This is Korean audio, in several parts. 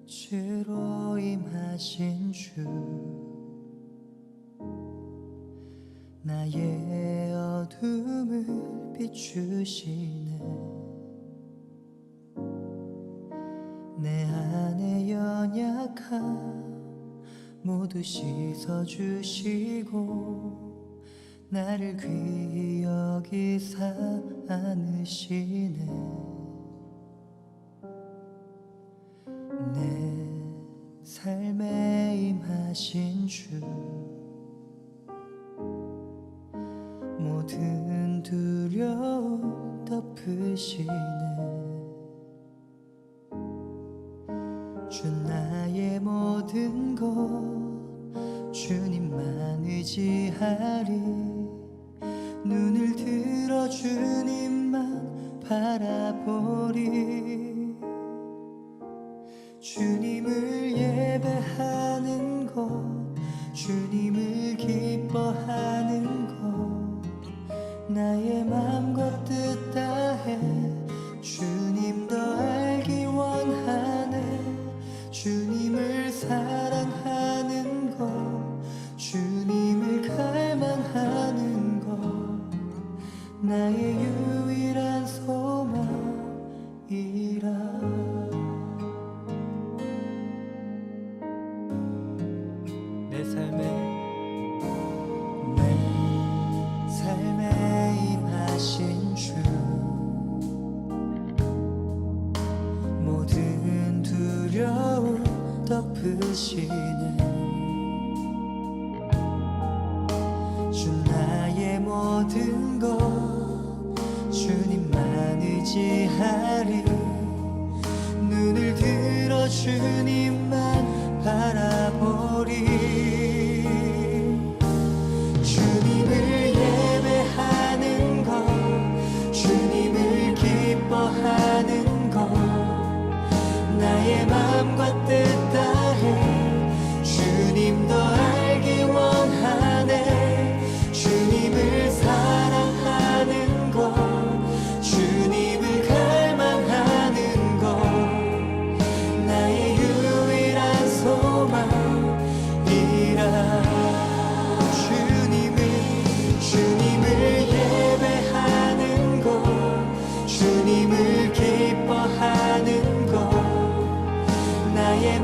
빛으로 임하신 주, 나의 어둠을 비추시네. 내 안에 연약함 모두 씻어주시고 나를 귀히 여기사 안으시네. 내 삶에 임하신 주, 모든 두려움 덮으시네. 주 나의 모든 것 주님만 의지하리. 눈을 들어 주님만 바라보리. 주님을 예배하는 것, 주님을 기뻐하는 것, 나의 맘과 뜻 다해 주님 더 알기 원하네. 주님을 사랑하는 것, 주님을 갈망하는 것, 나의 유일한 소망이라. 내 삶에 임하신 주, 모든 두려움 덮으시네. 주 나의 모든 것 주님만 의지하리. 눈을 들어 주님만 바라보리. 주님을 예배하는 것, 주님을 기뻐하는 것, 나의 맘과 뜻 다해 주님 더 알기 원하네. 주님을 사랑하는 것, 주님을 갈망하는 것, 나의 유일한 소망이라. 주님을 예배하는 것, 주님을 기뻐하는 것, 나의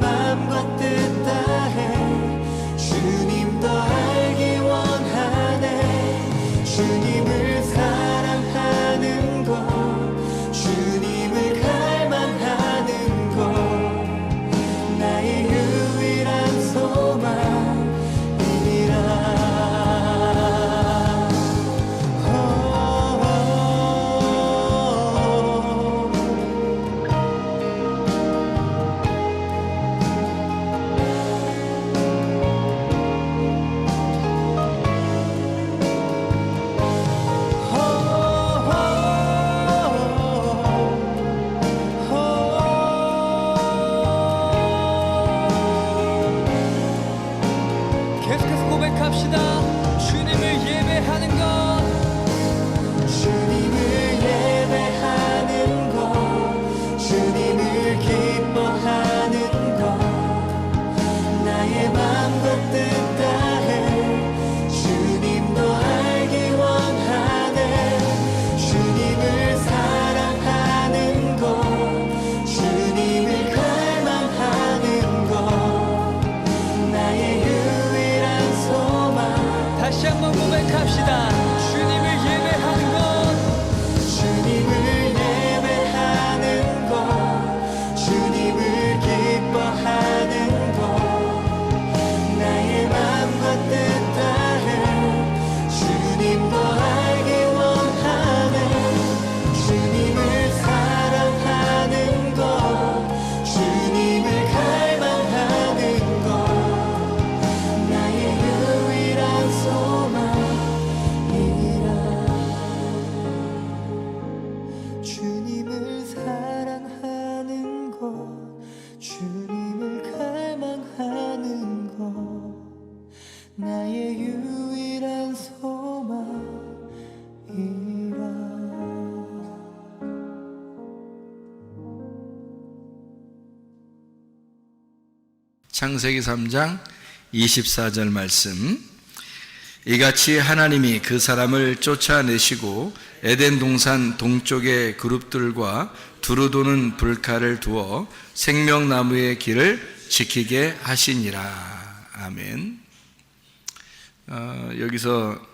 창세기 3장 24절 말씀. 이같이 하나님이 그 사람을 쫓아내시고 에덴 동산 동쪽의 그룹들과 두루 도는 불칼을 두어 생명나무의 길을 지키게 하시니라. 아멘. 여기서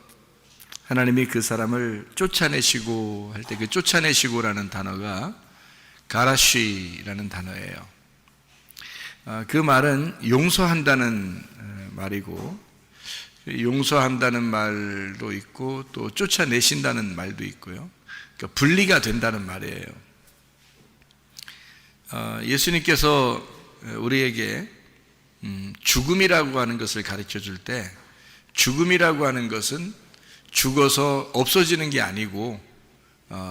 하나님이 그 사람을 쫓아내시고 할 때 그 쫓아내시고라는 단어가 가라쉬라는 단어예요. 그 말은 용서한다는 말이고, 용서한다는 말도 있고 또 쫓아내신다는 말도 있고요. 그러니까 분리가 된다는 말이에요. 예수님께서 우리에게 죽음이라고 하는 것을 가르쳐 줄 때, 죽음이라고 하는 것은 죽어서 없어지는 게 아니고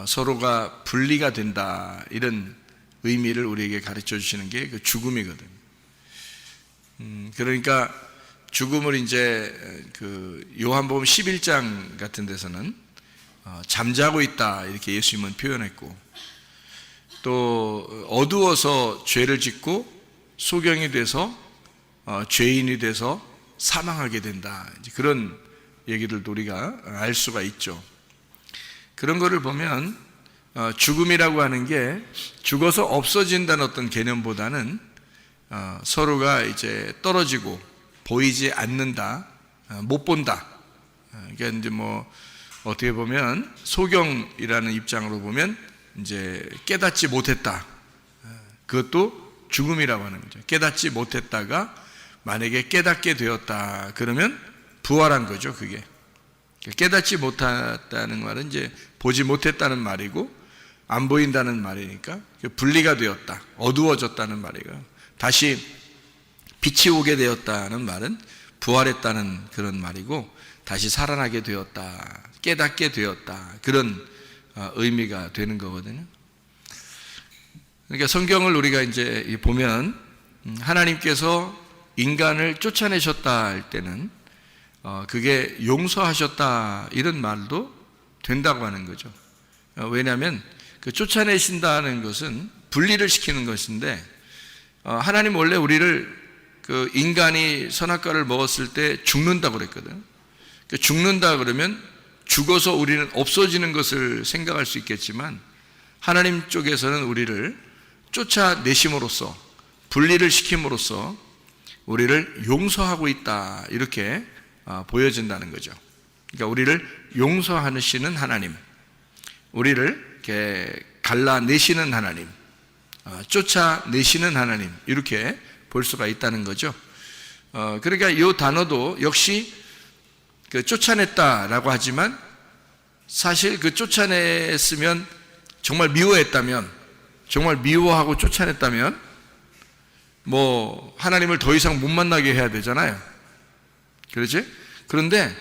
서로가 분리가 된다, 이런 의미를 우리에게 가르쳐 주시는 게 그 죽음이거든요. 그러니까 죽음을 이제 그 요한복음 11장 같은 데서는 잠자고 있다, 이렇게 예수님은 표현했고, 또 어두워서 죄를 짓고 소경이 돼서 죄인이 돼서 사망하게 된다, 이제 그런 얘기들도 우리가 알 수가 있죠. 그런 거를 보면 죽음이라고 하는 게 죽어서 없어진다는 어떤 개념보다는 서로가 이제 떨어지고 보이지 않는다, 못 본다. 그러니까 이제 뭐 어떻게 보면 소경이라는 입장으로 보면 이제 깨닫지 못했다. 그것도 죽음이라고 하는 거죠. 깨닫지 못했다가 만약에 깨닫게 되었다, 그러면 부활한 거죠, 그게. 깨닫지 못했다는 말은 이제 보지 못했다는 말이고, 안 보인다는 말이니까 분리가 되었다, 어두워졌다는 말이고, 다시 빛이 오게 되었다는 말은 부활했다는 그런 말이고, 다시 살아나게 되었다, 깨닫게 되었다, 그런 의미가 되는 거거든요. 그러니까 성경을 우리가 이제 보면 하나님께서 인간을 쫓아내셨다 할 때는 그게 용서하셨다, 이런 말도 된다고 하는 거죠. 왜냐하면 그 쫓아내신다는 것은 분리를 시키는 것인데, 하나님 원래 우리를 그 인간이 선악과를 먹었을 때 죽는다고 그랬거든. 죽는다 그러면 죽어서 우리는 없어지는 것을 생각할 수 있겠지만, 하나님 쪽에서는 우리를 쫓아내심으로써, 분리를 시킴으로써 우리를 용서하고 있다, 이렇게 보여진다는 거죠. 그러니까 우리를 용서하시는 하나님, 우리를 이렇게 갈라내시는 하나님, 쫓아내시는 하나님, 이렇게 볼 수가 있다는 거죠. 그러니까 이 단어도 역시 그 쫓아냈다라고 하지만, 사실 그 쫓아냈으면, 정말 미워했다면, 정말 미워하고 쫓아냈다면 뭐 하나님을 더 이상 못 만나게 해야 되잖아요. 그렇지? 그런데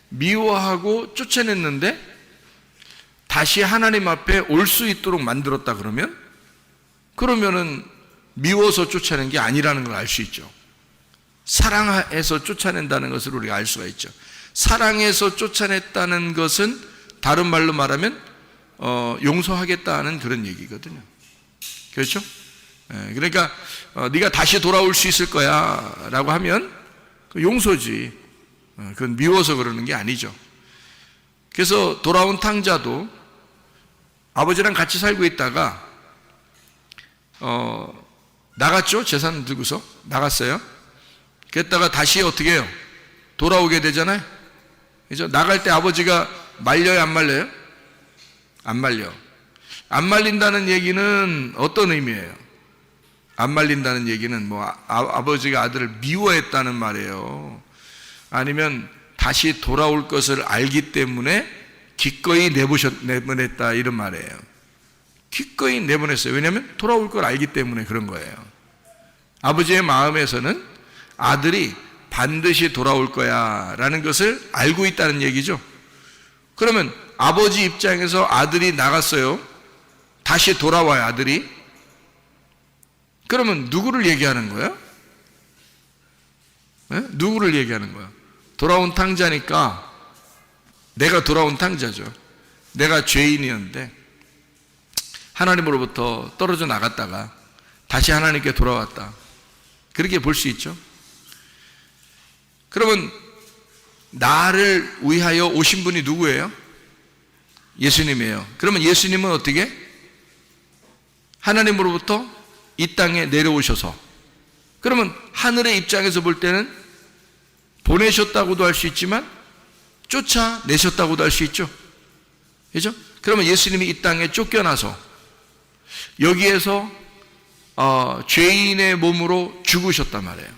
미워하고 쫓아냈는데 다시 하나님 앞에 올 수 있도록 만들었다 그러면은 미워서 쫓아낸 게 아니라는 걸 알 수 있죠. 사랑해서 쫓아낸다는 것을 우리가 알 수가 있죠. 사랑해서 쫓아냈다는 것은 다른 말로 말하면 용서하겠다는 그런 얘기거든요. 그렇죠? 그러니까 네가 다시 돌아올 수 있을 거야 라고 하면 용서지, 그건 미워서 그러는 게 아니죠. 그래서 돌아온 탕자도 아버지랑 같이 살고 있다가 나갔죠. 재산 들고서 나갔어요. 그랬다가 다시 어떻게 해요? 돌아오게 되잖아요. 그죠? 나갈 때 아버지가 말려요, 안 말려요? 안 말려. 안 말린다는 얘기는 어떤 의미예요? 안 말린다는 얘기는 뭐 아버지가 아들을 미워했다는 말이에요. 아니면 다시 돌아올 것을 알기 때문에 기꺼이 내보냈다, 이런 말이에요. 기꺼이 내보냈어요. 왜냐하면 돌아올 걸 알기 때문에 그런 거예요. 아버지의 마음에서는 아들이 반드시 돌아올 거야 라는 것을 알고 있다는 얘기죠. 그러면 아버지 입장에서 아들이 나갔어요. 다시 돌아와요, 아들이. 그러면 누구를 얘기하는 거예요? 네? 누구를 얘기하는 거예요? 돌아온 탕자니까 내가 돌아온 탕자죠. 내가 죄인이었는데 하나님으로부터 떨어져 나갔다가 다시 하나님께 돌아왔다. 그렇게 볼 수 있죠. 그러면 나를 위하여 오신 분이 누구예요? 예수님이에요. 그러면 예수님은 어떻게? 하나님으로부터 이 땅에 내려오셔서, 그러면 하늘의 입장에서 볼 때는 보내셨다고도 할 수 있지만 쫓아내셨다고도 할 수 있죠. 그죠? 그러면 예수님이 이 땅에 쫓겨나서 여기에서 죄인의 몸으로 죽으셨단 말이에요.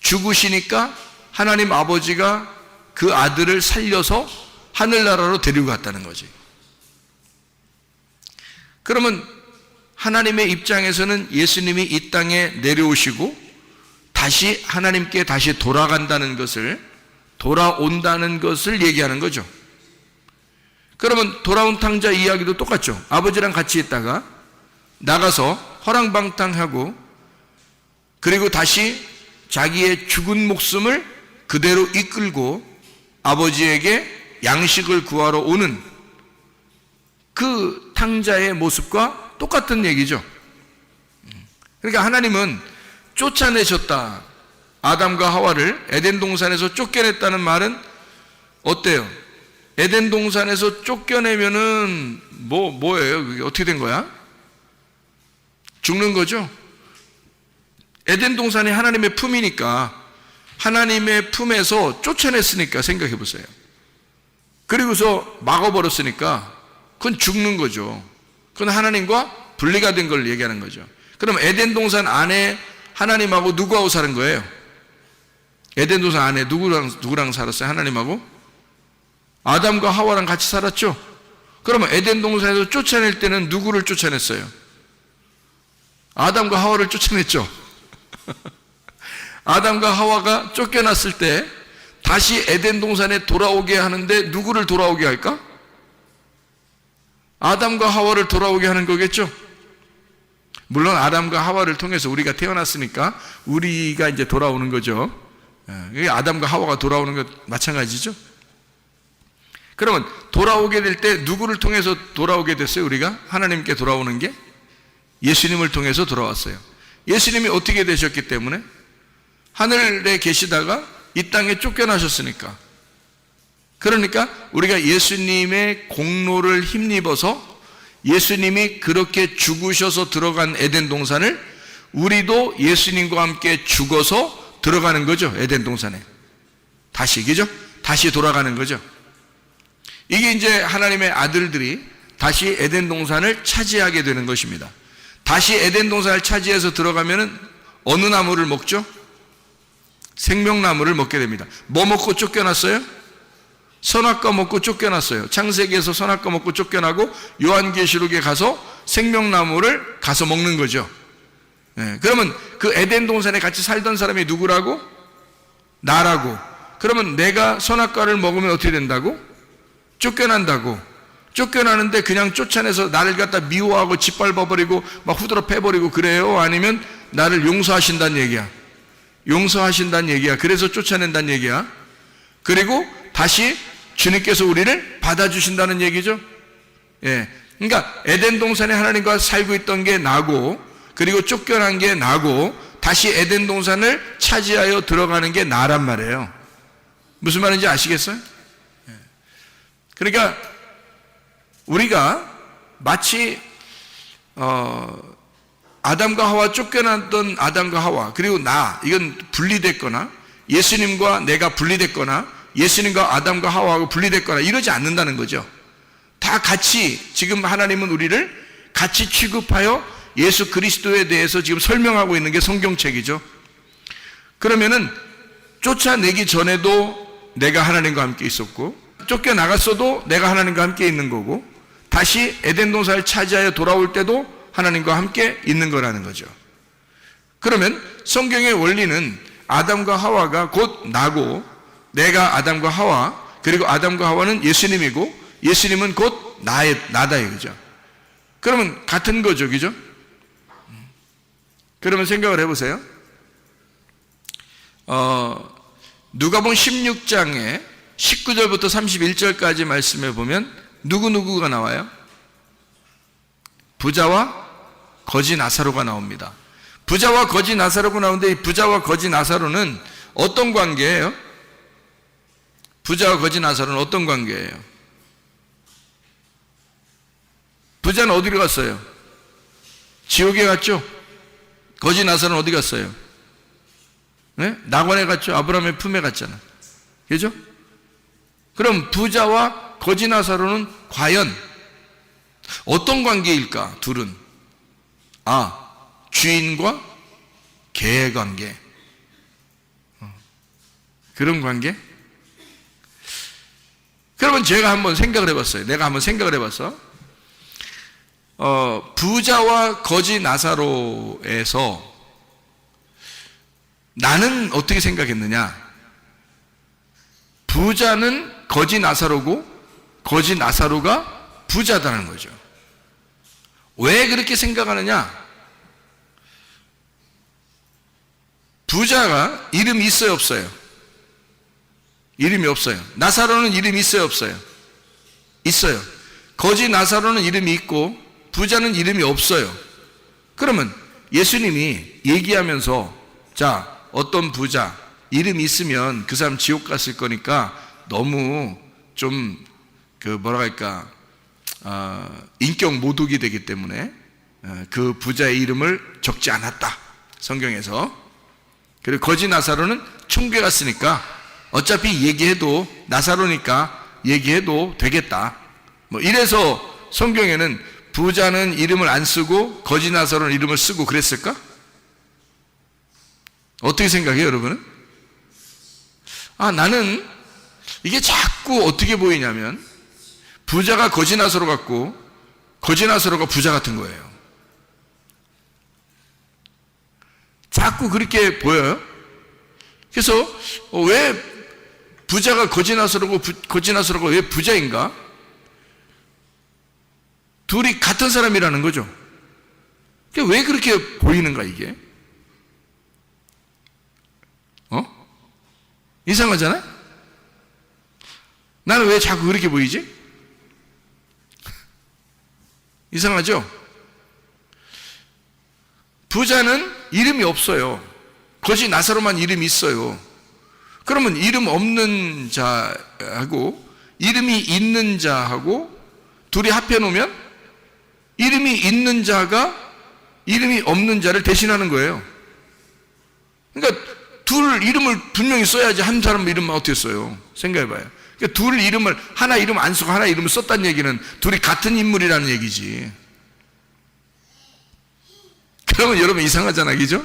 죽으시니까 하나님 아버지가 그 아들을 살려서 하늘나라로 데리고 갔다는 거지. 그러면 하나님의 입장에서는 예수님이 이 땅에 내려오시고 다시 하나님께 다시 돌아간다는 것을, 돌아온다는 것을 얘기하는 거죠. 그러면 돌아온 탕자 이야기도 똑같죠. 아버지랑 같이 있다가 나가서 허랑방탕하고 그리고 다시 자기의 죽은 목숨을 그대로 이끌고 아버지에게 양식을 구하러 오는 그 탕자의 모습과 똑같은 얘기죠. 그러니까 하나님은 쫓아내셨다. 아담과 하와를 에덴 동산에서 쫓겨냈다는 말은 어때요? 에덴 동산에서 쫓겨내면은 뭐예요? 그게 어떻게 된 거야? 죽는 거죠. 에덴 동산이 하나님의 품이니까, 하나님의 품에서 쫓아냈으니까 생각해 보세요. 그리고서 막아버렸으니까 그건 죽는 거죠. 그건 하나님과 분리가 된 걸 얘기하는 거죠. 그럼 에덴 동산 안에 하나님하고 누구하고 사는 거예요? 에덴 동산 안에 누구랑 살았어요? 하나님하고? 아담과 하와랑 같이 살았죠? 그러면 에덴 동산에서 쫓아낼 때는 누구를 쫓아냈어요? 아담과 하와를 쫓아냈죠? 아담과 하와가 쫓겨났을 때 다시 에덴 동산에 돌아오게 하는데 누구를 돌아오게 할까? 아담과 하와를 돌아오게 하는 거겠죠? 물론 아담과 하와를 통해서 우리가 태어났으니까 우리가 이제 돌아오는 거죠. 아담과 하와가 돌아오는 것 마찬가지죠. 그러면 돌아오게 될 때 누구를 통해서 돌아오게 됐어요? 우리가 하나님께 돌아오는 게 예수님을 통해서 돌아왔어요. 예수님이 어떻게 되셨기 때문에? 하늘에 계시다가 이 땅에 쫓겨나셨으니까. 그러니까 우리가 예수님의 공로를 힘입어서 예수님이 그렇게 죽으셔서 들어간 에덴 동산을 우리도 예수님과 함께 죽어서 들어가는 거죠. 에덴 동산에 다시, 그죠? 다시 돌아가는 거죠. 이게 이제 하나님의 아들들이 다시 에덴 동산을 차지하게 되는 것입니다. 다시 에덴 동산을 차지해서 들어가면은 어느 나무를 먹죠? 생명나무를 먹게 됩니다. 뭐 먹고 쫓겨났어요? 선악과 먹고 쫓겨났어요. 창세기에서 선악과 먹고 쫓겨나고 요한계시록에 가서 생명나무를 가서 먹는 거죠. 그러면 그 에덴 동산에 같이 살던 사람이 누구라고? 나라고. 그러면 내가 선악과를 먹으면 어떻게 된다고? 쫓겨난다고. 쫓겨나는데 그냥 쫓아내서 나를 갖다 미워하고 짓밟아버리고 막 후드러 패버리고 그래요? 아니면 나를 용서하신다는 얘기야? 용서하신다는 얘기야. 그래서 쫓아낸다는 얘기야. 그리고 다시 주님께서 우리를 받아주신다는 얘기죠. 그러니까 에덴 동산에 하나님과 살고 있던 게 나고, 그리고 쫓겨난 게 나고, 다시 에덴 동산을 차지하여 들어가는 게 나란 말이에요. 무슨 말인지 아시겠어요? 그러니까 우리가 마치 아담과 하와, 쫓겨났던 아담과 하와, 그리고 이건 분리됐거나 예수님과 내가 분리됐거나 예수님과 아담과 하와하고 분리됐거나 이러지 않는다는 거죠. 다 같이, 지금 하나님은 우리를 같이 취급하여 예수 그리스도에 대해서 지금 설명하고 있는 게 성경책이죠. 그러면은 쫓아내기 전에도 내가 하나님과 함께 있었고, 쫓겨나갔어도 내가 하나님과 함께 있는 거고, 다시 에덴 동산을 차지하여 돌아올 때도 하나님과 함께 있는 거라는 거죠. 그러면 성경의 원리는 아담과 하와가 곧 나고, 내가 아담과 하와, 그리고 아담과 하와는 예수님이고 예수님은 곧 나다 이거죠. 그러면 같은 거죠, 그죠? 그러면 생각을 해보세요. 누가복음 16장에 19절부터 31절까지 말씀해 보면 누구누구가 나와요? 부자와 거지 나사로가 나옵니다. 부자와 거지 나사로가 나오는데, 이 부자와 거지 나사로는 어떤 관계예요? 부자와 거지 나사로는 어떤 관계예요? 부자는 어디로 갔어요? 지옥에 갔죠? 거지 나사로는 어디 갔어요? 네? 낙원에 갔죠? 아브라함의 품에 갔잖아. 그죠? 그럼 부자와 거지 나사로는 과연 어떤 관계일까? 둘은 주인과 개의 관계. 그런 관계? 그러면 제가 한번 생각을 해봤어요. 내가 한번 생각을 해봤어. 부자와 거지 나사로에서 나는 어떻게 생각했느냐? 부자는 거지 나사로고 거지 나사로가 부자다는 거죠. 왜 그렇게 생각하느냐? 부자가 이름이 있어요, 없어요? 이름이 없어요. 나사로는 이름이 있어요, 없어요? 있어요. 거지 나사로는 이름이 있고 부자는 이름이 없어요. 그러면 예수님이 얘기하면서 자, 어떤 부자 이름이 있으면 그 사람 지옥 갔을 거니까 너무 좀 뭐라 할까, 인격 모독이 되기 때문에 그 부자의 이름을 적지 않았다, 성경에서. 그리고 거지 나사로는 천국에 갔으니까 어차피 얘기해도 나사로니까 얘기해도 되겠다, 뭐 이래서 성경에는 부자는 이름을 안 쓰고 거지 나사로는 이름을 쓰고 그랬을까? 어떻게 생각해요, 여러분은? 나는 이게 자꾸 어떻게 보이냐면 부자가 거지 나사로 같고 거지 나사로가 부자 같은 거예요. 자꾸 그렇게 보여요. 그래서 왜 부자가 거지 나사로고 거지 나사로가 왜 부자인가? 둘이 같은 사람이라는 거죠. 왜 그렇게 보이는가 이게? 이상하잖아요? 나는 왜 자꾸 그렇게 보이지? 이상하죠? 부자는 이름이 없어요. 거지 나사로만 이름이 있어요. 그러면 이름 없는 자하고 이름이 있는 자하고 둘이 합해 놓으면 이름이 있는 자가 이름이 없는 자를 대신하는 거예요. 그러니까 둘 이름을 분명히 써야지 한 사람 이름만 어떻게 써요? 생각해봐요. 그러니까 둘 이름을, 하나 이름 안 쓰고 하나 이름을 썼다는 얘기는 둘이 같은 인물이라는 얘기지. 그러면 여러분 이상하잖아, 그죠?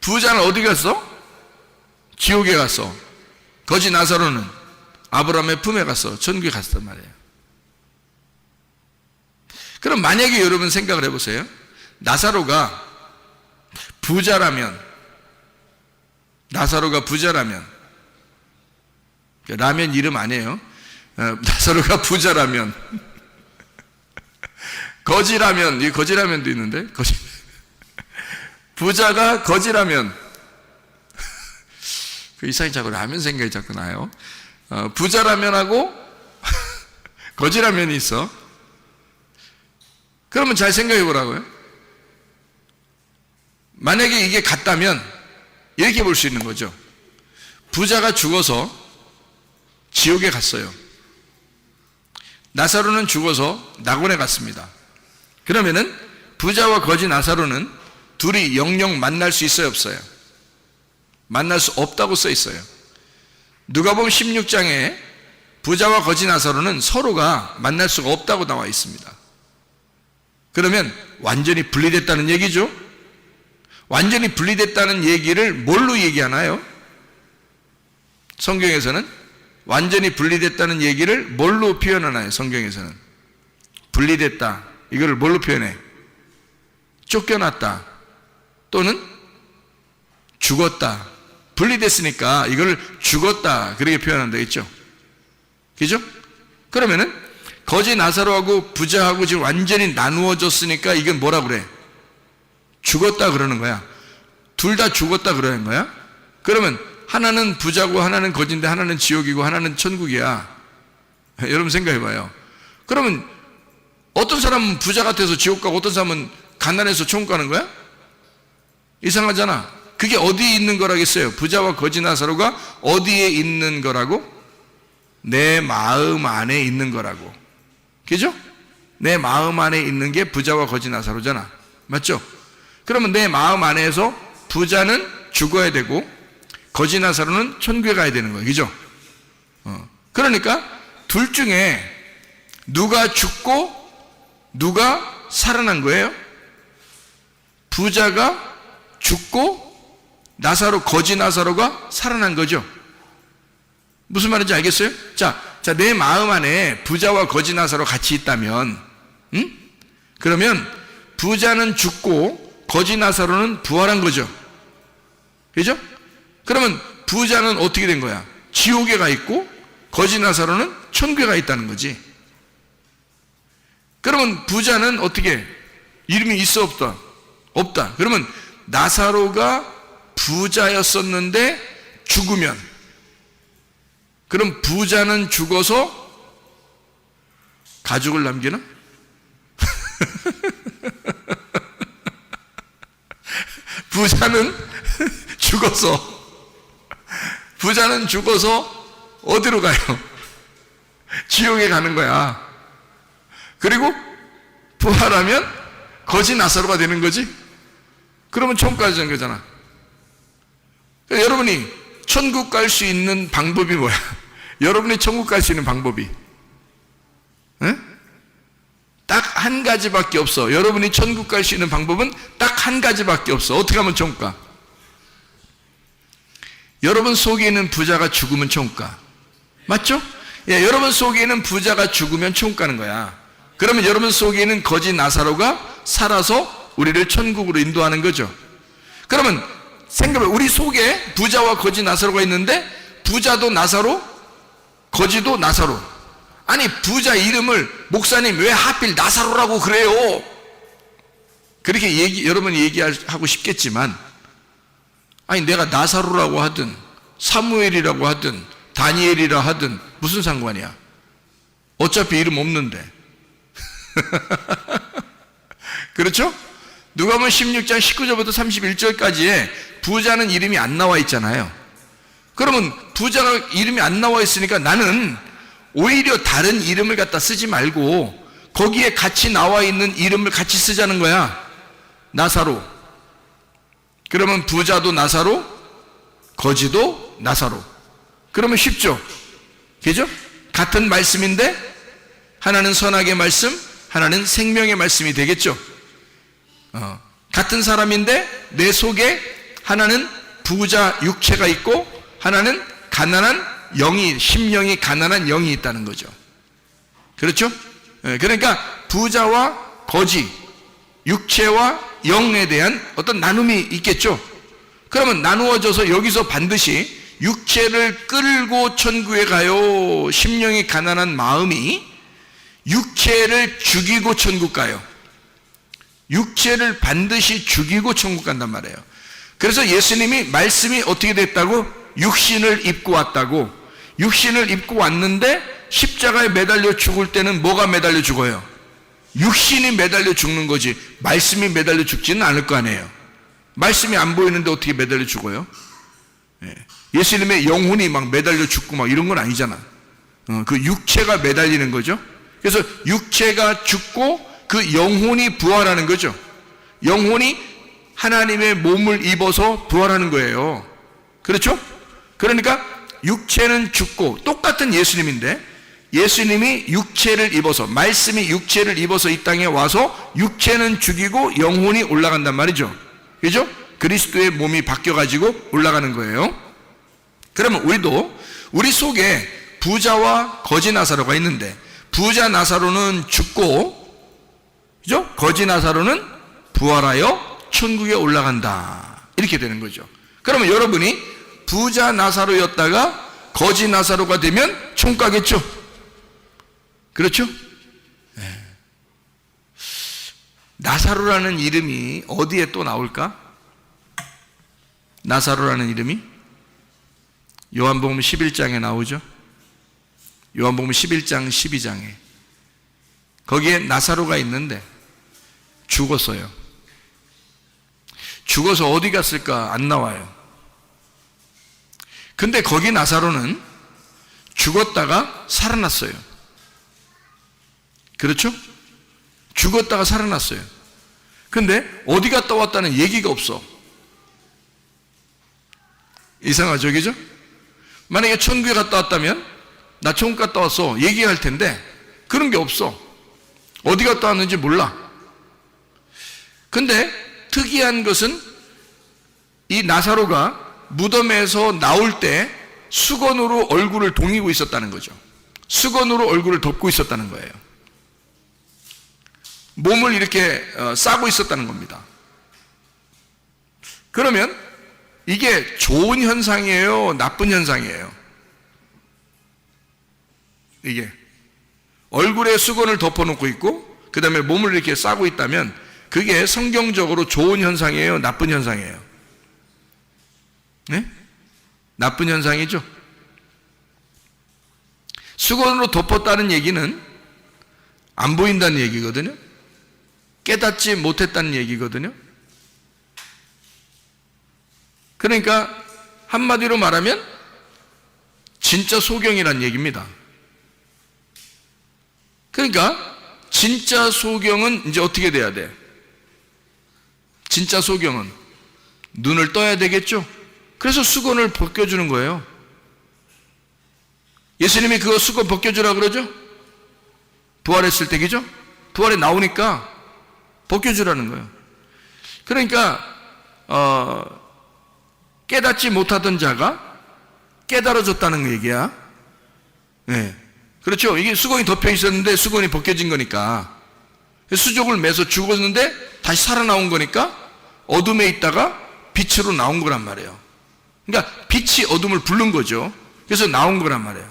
부자는 어디 갔어? 지옥에 갔어. 거지 나사로는 아브라함의 품에 갔어. 천국에 갔단 말이에요. 그럼 만약에 여러분 생각을 해보세요. 나사로가 부자라면, 라면 이름 아니에요. 나사로가 부자라면, 거지라면, 이 거지라면도 있는데, 부자가 거지라면, 이상하게 자꾸 라면 생각이 자꾸 나요. 부자라면하고 거지라면이 있어. 그러면 잘 생각해 보라고요. 만약에 이게 같다면 이렇게 볼 수 있는 거죠. 부자가 죽어서 지옥에 갔어요. 나사로는 죽어서 낙원에 갔습니다. 그러면은 부자와 거지 나사로는 둘이 영영 만날 수 있어요, 없어요? 만날 수 없다고 써 있어요. 누가복음 16장에 부자와 거지 나사로는 서로가 만날 수가 없다고 나와 있습니다. 그러면 완전히 분리됐다는 얘기죠. 완전히 분리됐다는 얘기를 뭘로 얘기하나요? 성경에서는 완전히 분리됐다는 얘기를 뭘로 표현하나요? 성경에서는 분리됐다, 이걸 뭘로 표현해? 쫓겨났다 또는 죽었다. 분리됐으니까 이걸 죽었다 그렇게 표현한다 했죠. 그죠? 그러면은 거지 나사로하고 부자하고 지금 완전히 나누어졌으니까 이건 뭐라 그래? 죽었다 그러는 거야. 둘 다 죽었다 그러는 거야. 그러면 하나는 부자고 하나는 거지인데 하나는 지옥이고 하나는 천국이야. 여러분 생각해봐요. 그러면 어떤 사람은 부자 같아서 지옥 가고 어떤 사람은 가난해서 천국 가는 거야? 이상하잖아. 그게 어디에 있는 거라겠어요? 부자와 거지 나사로가 어디에 있는 거라고? 내 마음 안에 있는 거라고. 그죠? 내 마음 안에 있는 게 부자와 거지 나사로잖아. 맞죠? 그러면 내 마음 안에서 부자는 죽어야 되고 거지 나사로는 천국에 가야 되는 거예요. 그죠? 그러니까 둘 중에 누가 죽고 누가 살아난 거예요? 부자가 죽고 나사로, 거지 나사로가 살아난 거죠. 무슨 말인지 알겠어요? 자, 내 마음 안에 부자와 거지 나사로 같이 있다면, 그러면 부자는 죽고 거지 나사로는 부활한 거죠. 그죠? 그러면 부자는 어떻게 된 거야? 지옥에 가 있고 거지 나사로는 천국에 가 있다는 거지. 그러면 부자는 어떻게? 이름이 있어 없다? 없다. 그러면 나사로가 부자였었는데 죽으면, 그럼 부자는 죽어서 가족을 남기나? 부자는 죽어서 어디로 가요? 지옥에 가는 거야. 그리고 부활하면 거지 나사로가 되는 거지. 그러면 천국 가는 거잖아. 여러분이 천국 갈 수 있는 방법이 뭐야? 여러분이 천국 갈 수 있는 방법이 딱 한 가지밖에 없어. 여러분이 천국 갈 수 있는 방법은 딱 한 가지밖에 없어. 어떻게 하면 천국 가? 여러분 속에 있는 부자가 죽으면 천국 가. 맞죠? 예, 여러분 속에 있는 부자가 죽으면 천국 가는 거야. 그러면 여러분 속에 있는 거지 나사로가 살아서 우리를 천국으로 인도하는 거죠. 그러면 생각해, 우리 속에 부자와 거지 나사로가 있는데 부자도 나사로, 거지도 나사로. 아니, 부자 이름을 목사님 왜 하필 나사로라고 그래요? 그렇게 여러분이 얘기하고 싶겠지만, 아니 내가 나사로라고 하든 사무엘이라고 하든 다니엘이라 하든 무슨 상관이야? 어차피 이름 없는데. 그렇죠? 누가복음 16장 19절부터 31절까지에 부자는 이름이 안 나와 있잖아요. 그러면 부자가 이름이 안 나와 있으니까 나는 오히려 다른 이름을 갖다 쓰지 말고 거기에 같이 나와 있는 이름을 같이 쓰자는 거야. 나사로. 그러면 부자도 나사로, 거지도 나사로. 그러면 쉽죠? 그죠? 같은 말씀인데 하나는 선악의 말씀, 하나는 생명의 말씀이 되겠죠? 같은 사람인데 내 속에 하나는 부자 육체가 있고 하나는 가난한 영이, 심령이 가난한 영이 있다는 거죠. 그렇죠? 그러니까 부자와 거지, 육체와 영에 대한 어떤 나눔이 있겠죠. 그러면 나누어져서 여기서 반드시 육체를 끌고 천국에 가요. 심령이 가난한 마음이 육체를 죽이고 천국 가요. 육체를 반드시 죽이고 천국 간단 말이에요. 그래서 예수님이 말씀이 어떻게 됐다고? 육신을 입고 왔다고. 육신을 입고 왔는데 십자가에 매달려 죽을 때는 뭐가 매달려 죽어요? 육신이 매달려 죽는 거지 말씀이 매달려 죽지는 않을 거 아니에요. 말씀이 안 보이는데 어떻게 매달려 죽어요? 예수님의 영혼이 막 매달려 죽고 막 이런 건 아니잖아. 그 육체가 매달리는 거죠. 그래서 육체가 죽고 그 영혼이 부활하는 거죠. 영혼이 하나님의 몸을 입어서 부활하는 거예요. 그렇죠? 그러니까 육체는 죽고 똑같은 예수님인데 예수님이 육체를 입어서, 말씀이 육체를 입어서 이 땅에 와서 육체는 죽이고 영혼이 올라간단 말이죠. 그죠? 그리스도의 몸이 바뀌어가지고 올라가는 거예요. 그러면 우리도 우리 속에 부자와 거지 나사로가 있는데 부자 나사로는 죽고, 그죠? 거지 나사로는 부활하여 천국에 올라간다. 이렇게 되는 거죠. 그러면 여러분이 부자 나사로였다가 거지 나사로가 되면 천국 가겠죠? 그렇죠? 네. 나사로라는 이름이 어디에 또 나올까? 나사로라는 이름이 요한복음 11장에 나오죠. 요한복음 11장 12장에 거기에 나사로가 있는데 죽었어요. 죽어서 어디 갔을까? 안 나와요. 근데 거기 나사로는 죽었다가 살아났어요. 그렇죠? 죽었다가 살아났어요. 근데 어디 갔다 왔다는 얘기가 없어. 이상하죠, 그죠? 만약에 천국에 갔다 왔다면 나 천국 갔다 왔어 얘기할 텐데 그런 게 없어. 어디 갔다 왔는지 몰라. 근데 특이한 것은 이 나사로가 무덤에서 나올 때 수건으로 얼굴을 동이고 있었다는 거죠. 수건으로 얼굴을 덮고 있었다는 거예요. 몸을 이렇게 싸고 있었다는 겁니다. 그러면 이게 좋은 현상이에요? 나쁜 현상이에요? 이게 얼굴에 수건을 덮어놓고 있고 그 다음에 몸을 이렇게 싸고 있다면 그게 성경적으로 좋은 현상이에요? 나쁜 현상이에요? 네? 나쁜 현상이죠. 수건으로 덮었다는 얘기는 안 보인다는 얘기거든요. 깨닫지 못했다는 얘기거든요. 그러니까 한마디로 말하면 진짜 소경이란 얘기입니다. 그러니까 진짜 소경은 이제 어떻게 돼야 돼? 진짜 소경은 눈을 떠야 되겠죠? 그래서 수건을 벗겨주는 거예요. 예수님이 그거 수건 벗겨주라 그러죠? 부활했을 때겠죠? 부활에 나오니까 벗겨주라는 거예요. 그러니까 깨닫지 못하던 자가 깨달아졌다는 얘기야. 네. 그렇죠. 이게 수건이 덮여 있었는데 수건이 벗겨진 거니까 수족을 매서 죽었는데 다시 살아나온 거니까 어둠에 있다가 빛으로 나온 거란 말이에요. 그러니까 빛이 어둠을 부른 거죠. 그래서 나온 거란 말이에요.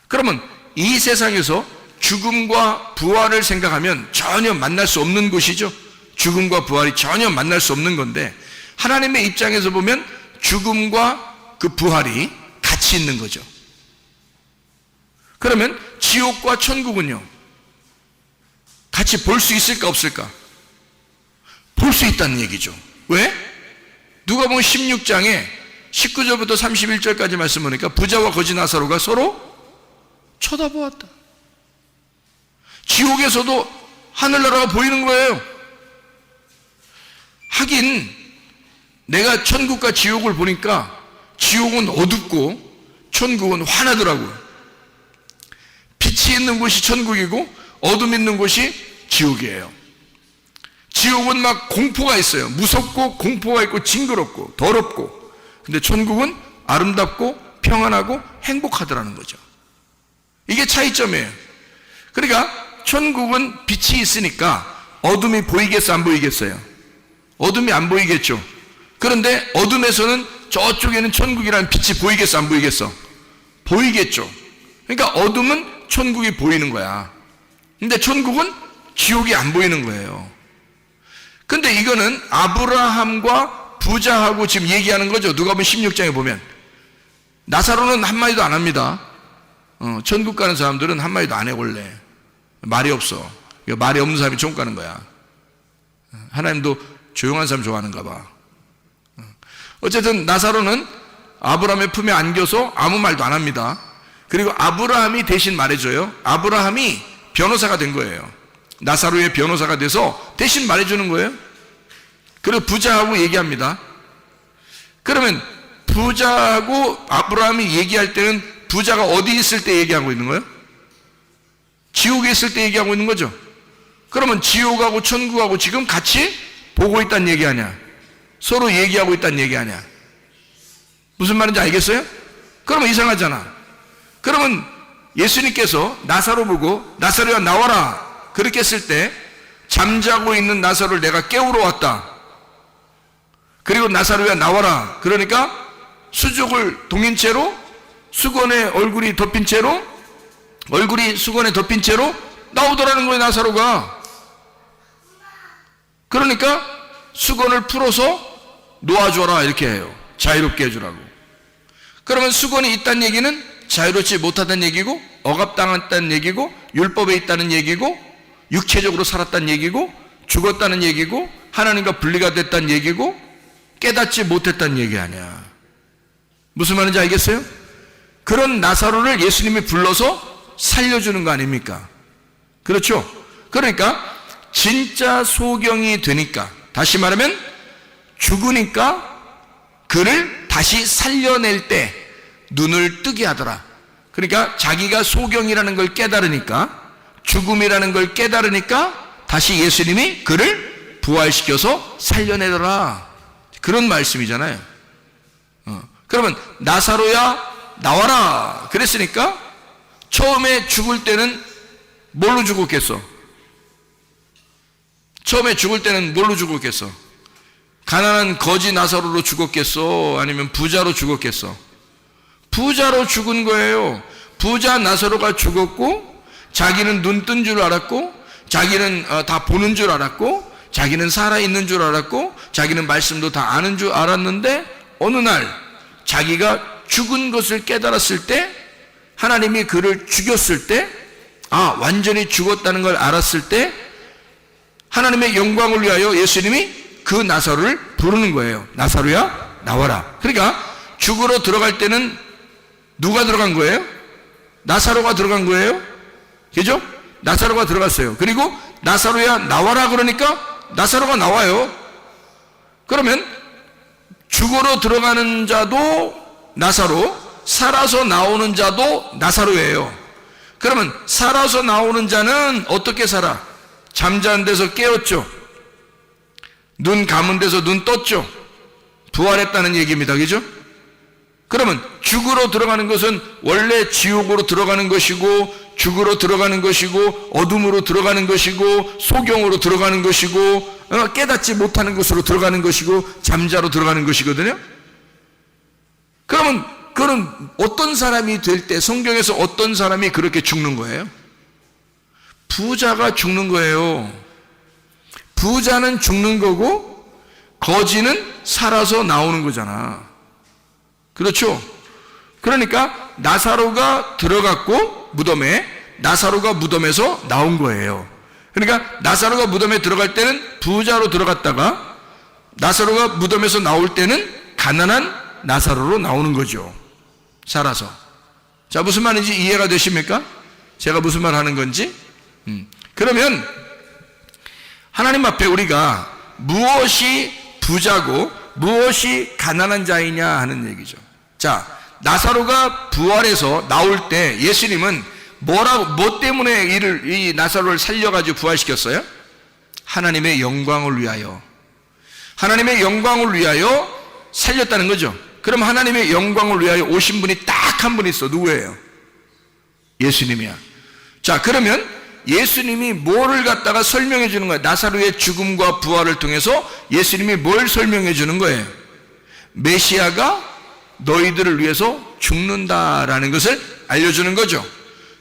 그러면 이 세상에서 죽음과 부활을 생각하면 전혀 만날 수 없는 곳이죠. 죽음과 부활이 전혀 만날 수 없는 건데 하나님의 입장에서 보면 죽음과 그 부활이 같이 있는 거죠. 그러면 지옥과 천국은요, 같이 볼 수 있을까 없을까? 볼 수 있다는 얘기죠. 왜? 누가복음 16장에 19절부터 31절까지 말씀 보니까 부자와 거지 나사로가 서로 쳐다보았다. 지옥에서도 하늘나라가 보이는 거예요. 하긴 내가 천국과 지옥을 보니까 지옥은 어둡고 천국은 환하더라고요. 빛이 있는 곳이 천국이고 어둠 있는 곳이 지옥이에요. 지옥은 막 공포가 있어요. 무섭고 공포가 있고 징그럽고 더럽고. 근데 천국은 아름답고 평안하고 행복하더라는 거죠. 이게 차이점이에요. 그러니까 천국은 빛이 있으니까 어둠이 보이겠어 안 보이겠어요? 어둠이 안 보이겠죠. 그런데 어둠에서는 저쪽에는 천국이라는 빛이 보이겠어 안 보이겠어? 보이겠죠. 그러니까 어둠은 천국이 보이는 거야. 근데 천국은 지옥이 안 보이는 거예요. 근데 이거는 아브라함과 부자하고 지금 얘기하는 거죠. 누가복음 16장에 보면 나사로는 한마디도 안 합니다. 천국 가는 사람들은 한마디도 안 해. 원래 말이 없어. 말이 없는 사람이 천국 가는 거야. 하나님도 조용한 사람 좋아하는가 봐. 어쨌든 나사로는 아브라함의 품에 안겨서 아무 말도 안 합니다. 그리고 아브라함이 대신 말해줘요. 아브라함이 변호사가 된 거예요. 나사로의 변호사가 돼서 대신 말해주는 거예요. 그리고 부자하고 얘기합니다. 그러면 부자하고 아브라함이 얘기할 때는 부자가 어디 있을 때 얘기하고 있는 거예요? 지옥에 있을 때 얘기하고 있는 거죠. 그러면 지옥하고 천국하고 지금 같이 보고 있다는 얘기 아니야? 서로 얘기하고 있다는 얘기 아니야? 무슨 말인지 알겠어요? 그러면 이상하잖아. 그러면 예수님께서 나사로 보고 나사로야 나와라 그렇게 했을 때 잠자고 있는 나사로를 내가 깨우러 왔다. 그리고 나사로야 나와라. 그러니까 수족을 동인 채로 수건에 얼굴이 덮인 채로 얼굴이 수건에 덮인 채로 나오더라는 거예요. 나사로가. 그러니까 수건을 풀어서 놓아줘라 이렇게 해요. 자유롭게 해주라고. 그러면 수건이 있다는 얘기는 자유롭지 못하다는 얘기고 억압당했다는 얘기고 율법에 있다는 얘기고 육체적으로 살았다는 얘기고 죽었다는 얘기고 하나님과 분리가 됐다는 얘기고 깨닫지 못했다는 얘기 아니야. 무슨 말인지 알겠어요? 그런 나사로를 예수님이 불러서 살려주는 거 아닙니까? 그렇죠? 그러니까 진짜 소경이 되니까, 다시 말하면 죽으니까 그를 다시 살려낼 때 눈을 뜨게 하더라. 그러니까 자기가 소경이라는 걸 깨달으니까, 죽음이라는 걸 깨달으니까 다시 예수님이 그를 부활시켜서 살려내더라. 그런 말씀이잖아요. 그러면 나사로야 나와라 그랬으니까 처음에 죽을 때는 뭘로 죽었겠어? 처음에 죽을 때는 뭘로 죽었겠어? 가난한 거지 나사로로 죽었겠어? 아니면 부자로 죽었겠어? 부자로 죽은 거예요. 부자 나사로가 죽었고, 자기는 눈 뜬 줄 알았고, 자기는 다 보는 줄 알았고, 자기는 살아있는 줄 알았고, 자기는 말씀도 다 아는 줄 알았는데, 어느 날 자기가 죽은 것을 깨달았을 때, 하나님이 그를 죽였을 때, 완전히 죽었다는 걸 알았을 때, 하나님의 영광을 위하여 예수님이 그 나사로를 부르는 거예요. 나사로야 나와라. 그러니까 죽으러 들어갈 때는 누가 들어간 거예요? 나사로가 들어간 거예요. 그죠? 나사로가 들어갔어요. 그리고 나사로야 나와라 그러니까 나사로가 나와요. 그러면 죽으러 들어가는 자도 나사로, 살아서 나오는 자도 나사로예요. 그러면 살아서 나오는 자는 어떻게 살아? 잠자는 데서 깨었죠. 눈 감은 데서 눈 떴죠. 부활했다는 얘기입니다. 그죠? 그러면 죽으러 들어가는 것은 원래 지옥으로 들어가는 것이고, 죽으러 들어가는 것이고, 어둠으로 들어가는 것이고, 소경으로 들어가는 것이고, 깨닫지 못하는 것으로 들어가는 것이고, 잠자로 들어가는 것이거든요. 그러면 그런 어떤 사람이 될 때 성경에서 어떤 사람이 그렇게 죽는 거예요? 부자가 죽는 거예요. 부자는 죽는 거고 거지는 살아서 나오는 거잖아. 그렇죠? 그러니까 나사로가 들어갔고 무덤에, 나사로가 무덤에서 나온 거예요. 그러니까 나사로가 무덤에 들어갈 때는 부자로 들어갔다가 나사로가 무덤에서 나올 때는 가난한 나사로로 나오는 거죠. 살아서. 자, 무슨 말인지 이해가 되십니까? 제가 무슨 말 하는 건지? 그러면 하나님 앞에 우리가 무엇이 부자고 무엇이 가난한 자이냐 하는 얘기죠. 자, 나사로가 부활해서 나올 때 예수님은 뭐 때문에 이 나사로를 살려가지고 부활시켰어요? 하나님의 영광을 위하여. 하나님의 영광을 위하여 살렸다는 거죠. 그럼 하나님의 영광을 위하여 오신 분이 딱 한 분 있어. 누구예요? 예수님이야. 자, 그러면 예수님이 뭐를 갖다가 설명해 주는 거예요? 나사로의 죽음과 부활을 통해서 예수님이 뭘 설명해 주는 거예요? 메시아가 너희들을 위해서 죽는다라는 것을 알려주는 거죠.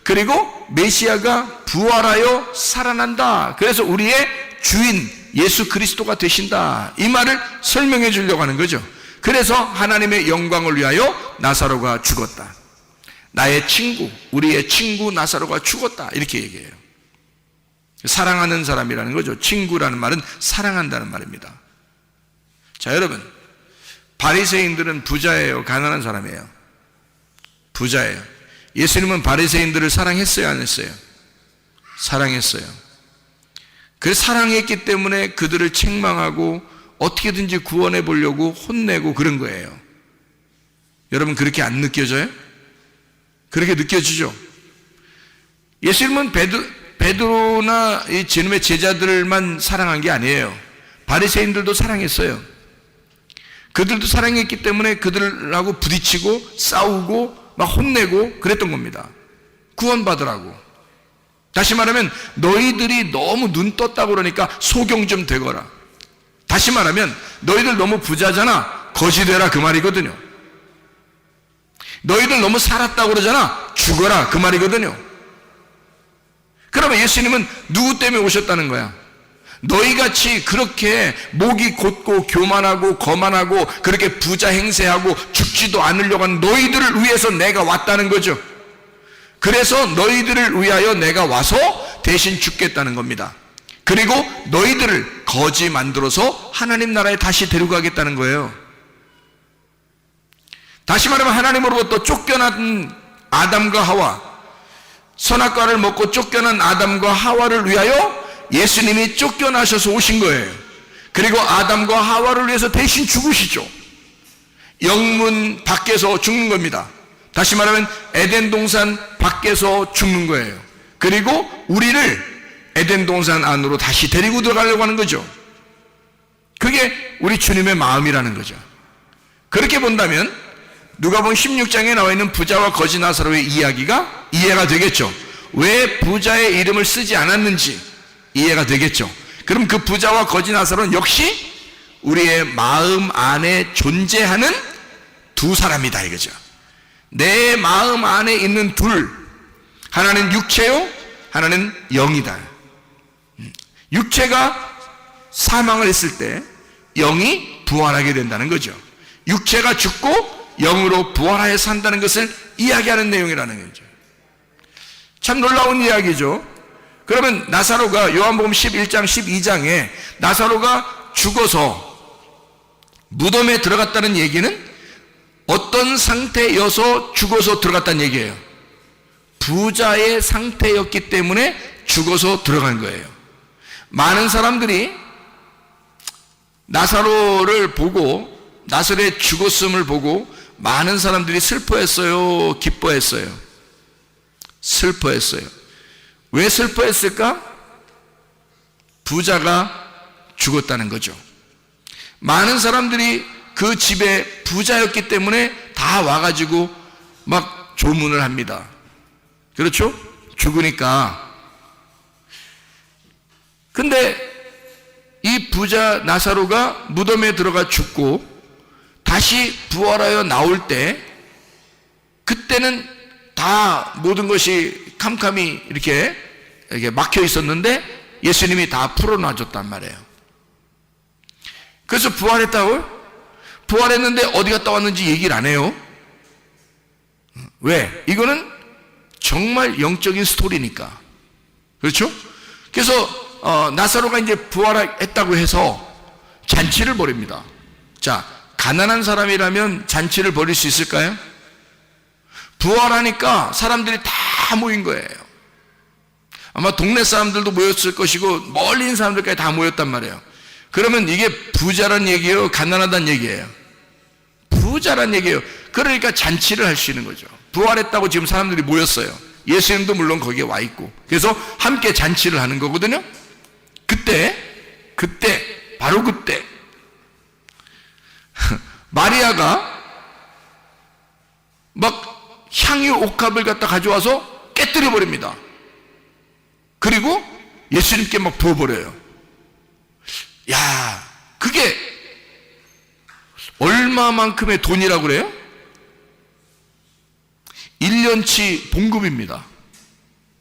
그리고 메시아가 부활하여 살아난다. 그래서 우리의 주인 예수 그리스도가 되신다. 이 말을 설명해 주려고 하는 거죠. 그래서 하나님의 영광을 위하여 나사로가 죽었다. 나의 친구, 우리의 친구 나사로가 죽었다. 이렇게 얘기해요. 사랑하는 사람이라는 거죠. 친구라는 말은 사랑한다는 말입니다. 자, 여러분, 바리새인들은 부자예요, 가난한 사람이에요? 부자예요. 예수님은 바리새인들을 사랑했어요, 안 했어요? 사랑했어요. 그 사랑했기 때문에 그들을 책망하고 어떻게든지 구원해 보려고 혼내고 그런 거예요. 여러분, 그렇게 안 느껴져요? 그렇게 느껴지죠? 예수님은 베드로나 이 지금의 제자들만 사랑한 게 아니에요. 바리새인들도 사랑했어요. 그들도 사랑했기 때문에 그들하고 부딪히고 싸우고 막 혼내고 그랬던 겁니다. 구원받으라고. 다시 말하면 너희들이 너무 눈 떴다고 그러니까 소경 좀 되거라. 다시 말하면 너희들 너무 부자잖아, 거지 되라, 그 말이거든요. 너희들 너무 살았다고 그러잖아, 죽어라, 그 말이거든요. 그러면 예수님은 누구 때문에 오셨다는 거야? 너희같이 그렇게 목이 곧고 교만하고 거만하고 그렇게 부자 행세하고 죽지도 않으려고 하는 너희들을 위해서 내가 왔다는 거죠. 그래서 너희들을 위하여 내가 와서 대신 죽겠다는 겁니다. 그리고 너희들을 거지 만들어서 하나님 나라에 다시 데려가겠다는 거예요. 다시 말하면 하나님으로부터 쫓겨난 아담과 하와, 선악과를 먹고 쫓겨난 아담과 하와를 위하여 예수님이 쫓겨나셔서 오신 거예요. 그리고 아담과 하와를 위해서 대신 죽으시죠. 영문 밖에서 죽는 겁니다. 다시 말하면 에덴 동산 밖에서 죽는 거예요. 그리고 우리를 에덴 동산 안으로 다시 데리고 들어가려고 하는 거죠. 그게 우리 주님의 마음이라는 거죠. 그렇게 본다면 누가복음 16장에 나와 있는 부자와 거지 나사로의 이야기가 이해가 되겠죠. 왜 부자의 이름을 쓰지 않았는지 이해가 되겠죠. 그럼 그 부자와 거지 나사로는 역시 우리의 마음 안에 존재하는 두 사람이다 이거죠. 내 마음 안에 있는 둘, 하나는 육체요, 하나는 영이다. 육체가 사망을 했을 때 영이 부활하게 된다는 거죠. 육체가 죽고 영으로 부활하여 산다는 것을 이야기하는 내용이라는 거죠. 참 놀라운 이야기죠. 그러면 나사로가 요한복음 11장 12장에 나사로가 죽어서 무덤에 들어갔다는 얘기는 어떤 상태여서 죽어서 들어갔다는 얘기예요. 부자의 상태였기 때문에 죽어서 들어간 거예요. 많은 사람들이 나사로를 보고, 나사로의 죽었음을 보고 많은 사람들이 슬퍼했어요, 기뻐했어요? 슬퍼했어요. 왜 슬퍼했을까? 부자가 죽었다는 거죠. 많은 사람들이 그 집에 부자였기 때문에 다 와가지고 막 조문을 합니다. 그렇죠? 죽으니까. 근데 이 부자 나사로가 무덤에 들어가 죽고 다시 부활하여 나올 때, 그때는 다 모든 것이 캄캄이 이렇게 막혀 있었는데 예수님이 다 풀어놔줬단 말이에요. 그래서 부활했다고요? 부활했는데 어디 갔다 왔는지 얘기를 안 해요. 왜? 이거는 정말 영적인 스토리니까. 그렇죠? 그래서 나사로가 이제 부활했다고 해서 잔치를 벌입니다. 자, 가난한 사람이라면 잔치를 벌일 수 있을까요? 부활하니까 사람들이 다 모인 거예요. 아마 동네 사람들도 모였을 것이고 멀리 있는 사람들까지 다 모였단 말이에요. 그러면 이게 부자란 얘기예요, 가난하다는 얘기예요? 부자란 얘기예요. 그러니까 잔치를 할 수 있는 거죠. 부활했다고 지금 사람들이 모였어요. 예수님도 물론 거기에 와 있고. 그래서 함께 잔치를 하는 거거든요. 바로 그때 마리아가 막 향유 옥합을 갖다 가져와서 깨뜨려 버립니다. 그리고 예수님께 막 부어버려요. 야, 그게 얼마만큼의 돈이라고 그래요? 1년치 봉급입니다.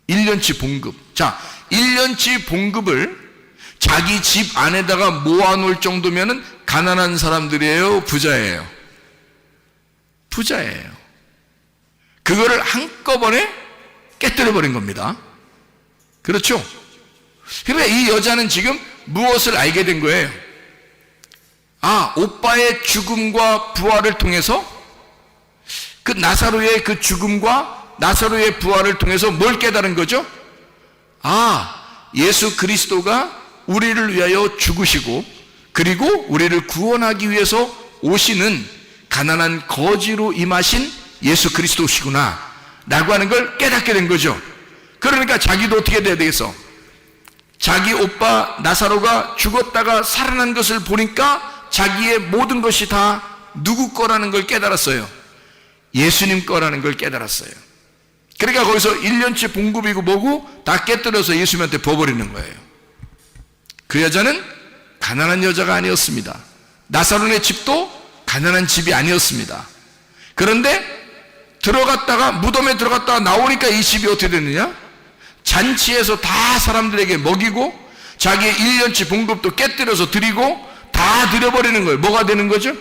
1년치 봉급. 자, 1년치 봉급을 자기 집 안에다가 모아놓을 정도면은 가난한 사람들이에요, 부자예요? 부자예요. 그거를 한꺼번에 깨뜨려버린 겁니다. 그렇죠? 그러니까 이 여자는 지금 무엇을 알게 된 거예요? 아, 오빠의 죽음과 부활을 통해서, 그 나사로의 그 죽음과 나사로의 부활을 통해서 뭘 깨달은 거죠? 아, 예수 그리스도가 우리를 위하여 죽으시고 그리고 우리를 구원하기 위해서 오시는 가난한 거지로 임하신 예수 그리스도시구나 라고 하는 걸 깨닫게 된 거죠. 그러니까 자기도 어떻게 돼야 되겠어? 자기 오빠 나사로가 죽었다가 살아난 것을 보니까 자기의 모든 것이 다 누구 거라는 걸 깨달았어요. 예수님 거라는 걸 깨달았어요. 그러니까 거기서 1년치 봉급이고 뭐고 다 깨뜨려서 예수님한테 부어버리는 거예요. 그 여자는 가난한 여자가 아니었습니다. 나사로의 집도 가난한 집이 아니었습니다. 그런데 들어갔다가 무덤에 들어갔다가 나오니까 이 집이 어떻게 됐느냐? 잔치에서 다 사람들에게 먹이고 자기의 1년치 봉급도 깨뜨려서 드리고 다 드려버리는 거예요. 뭐가 되는 거죠?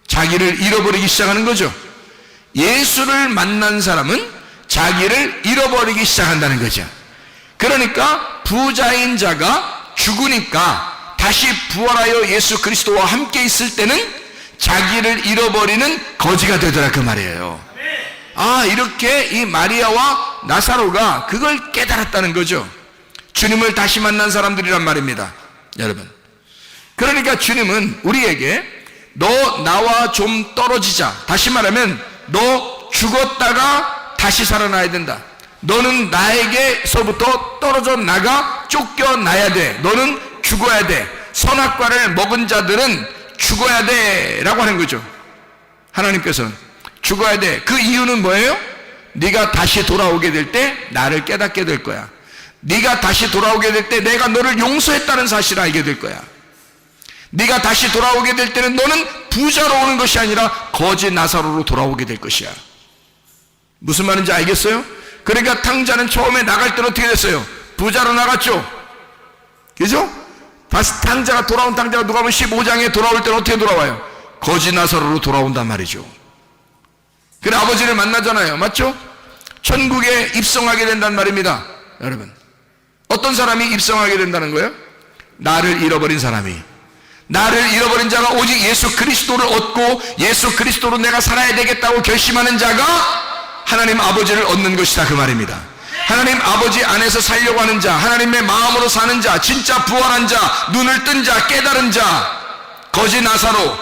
자기를 잃어버리기 시작하는 거죠. 예수를 만난 사람은 자기를 잃어버리기 시작한다는 거죠. 그러니까 부자인 자가 죽으니까 다시 부활하여 예수 그리스도와 함께 있을 때는 자기를 잃어버리는 거지가 되더라 그 말이에요. 아, 이렇게 이 마리아와 나사로가 그걸 깨달았다는 거죠. 주님을 다시 만난 사람들이란 말입니다, 여러분. 그러니까 주님은 우리에게 너 나와 좀 떨어지자, 다시 말하면 너 죽었다가 다시 살아나야 된다, 너는 나에게서부터 떨어져 나가 쫓겨나야 돼, 너는 죽어야 돼, 선악과를 먹은 자들은 죽어야 돼 라고 하는 거죠. 하나님께서는 죽어야 돼. 그 이유는 뭐예요? 네가 다시 돌아오게 될 때 나를 깨닫게 될 거야. 네가 다시 돌아오게 될 때 내가 너를 용서했다는 사실을 알게 될 거야. 네가 다시 돌아오게 될 때는 너는 부자로 오는 것이 아니라 거지 나사로로 돌아오게 될 것이야. 무슨 말인지 알겠어요? 그러니까 탕자는 처음에 나갈 때는 어떻게 됐어요? 부자로 나갔죠. 그죠? 다시 돌아온 탕자가 누가 보면 15장에 돌아올 때는 어떻게 돌아와요? 거지 나사로로 돌아온단 말이죠. 그래 아버지를 만나잖아요. 맞죠? 천국에 입성하게 된단 말입니다. 여러분, 어떤 사람이 입성하게 된다는 거예요? 나를 잃어버린 사람이. 나를 잃어버린 자가 오직 예수 그리스도를 얻고 예수 그리스도로 내가 살아야 되겠다고 결심하는 자가 하나님 아버지를 얻는 것이다 그 말입니다. 하나님 아버지 안에서 살려고 하는 자, 하나님의 마음으로 사는 자, 진짜 부활한 자, 눈을 뜬 자, 깨달은 자, 거지 나사로,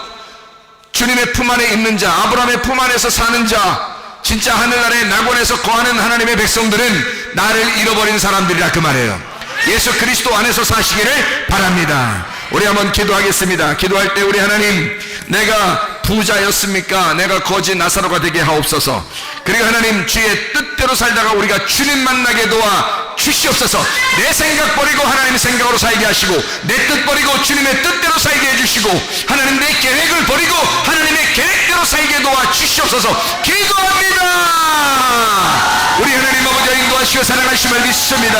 주님의 품 안에 있는 자, 아브라함의 품 안에서 사는 자, 진짜 하늘나라의 낙원에서 거하는 하나님의 백성들은 나를 잃어버린 사람들이라 그 말이에요. 예수 그리스도 안에서 사시기를 바랍니다. 우리 한번 기도하겠습니다. 기도할 때 우리 하나님, 내가 부자였습니까? 내가 거지 나사로가 되게 하옵소서. 그리고 하나님, 주의 뜻대로 살다가 우리가 주님 만나게 도와 주시옵소서. 내 생각 버리고 하나님의 생각으로 살게 하시고, 내 뜻 버리고 주님의 뜻대로 살게 해주시고, 하나님 내 계획을 버리고 하나님의 계획대로 살게 도와 주시옵소서. 기도합니다. 우리 하나님 아버지 인도하시고 사랑하심을 믿습니다.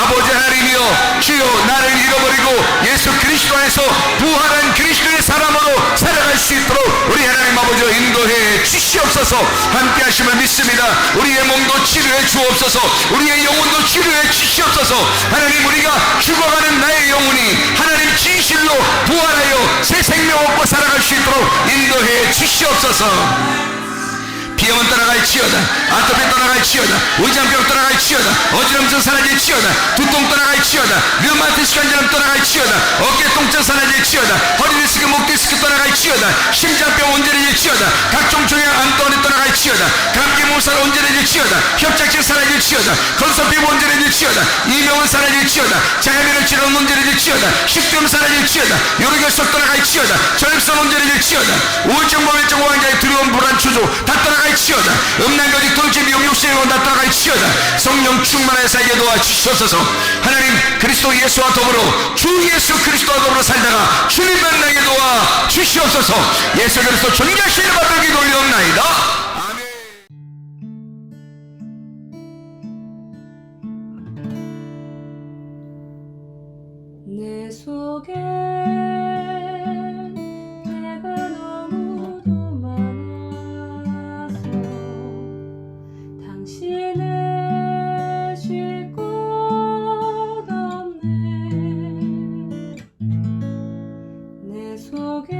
아버지 하나님이여, 주여 나를 잃어버리고 예수 그리스도 안에서 부활한 그리스도의 사람으로 살아갈 수 있도록 우리 하나님 아버지 인도해 주시옵소서. 함께 하심을 믿습니다. 우리의 몸도 치료해 주옵소서. 우리의 영혼도 치료해 주시옵소서. 하나님, 우리가 죽어가는 나의 영혼이 하나님 진실로 부활하여 새 생명 얻고 살아갈 수 있도록 인도해 주시옵소서. 비염은 떠나갈지어다, 아토피 떠나갈지어다, 위장병 떠나갈지어다, 어지럼증 사라질지어다, 두통 떠나갈지어다, 류마티스 관절염 떠나갈지어다, 어깨 통증 사라질지어다, 허리 디스크, 목 디스크 떠나갈지어다, 심장병 온전해질지어다, 각종 종양 암떠리 떠나갈지어다, 감기 몸살 온전해질지어다, 협착증 사라질지어다, 건선 피부 온전해질지어다, 이명은 사라질지어다, 장애면역 질환 온전해질지어다, 식도염 사라질지어다, 요로결석 떠나갈지어다, 전립선 온전해질지어다, 우울증, 모멸증, 환자의 두려움, 불안, 추조 다 떠나갈지어다, 음란거짓, 돌집, 욕심을 다 떠나갈지어다. 성령 충만하게 살게 도와주시옵소서. 하나님, 그리스도 예수와 더불어 주 예수 그리스도와 더불어 살다가 주님 만나게 도와주시옵소서. 예수 그리스도 존귀하신 이름 앞에 기도 올리옵나이다. 아멘. 내 속에 내가 너무도 많아서 당신을 쉴 곳 없네. 내 속에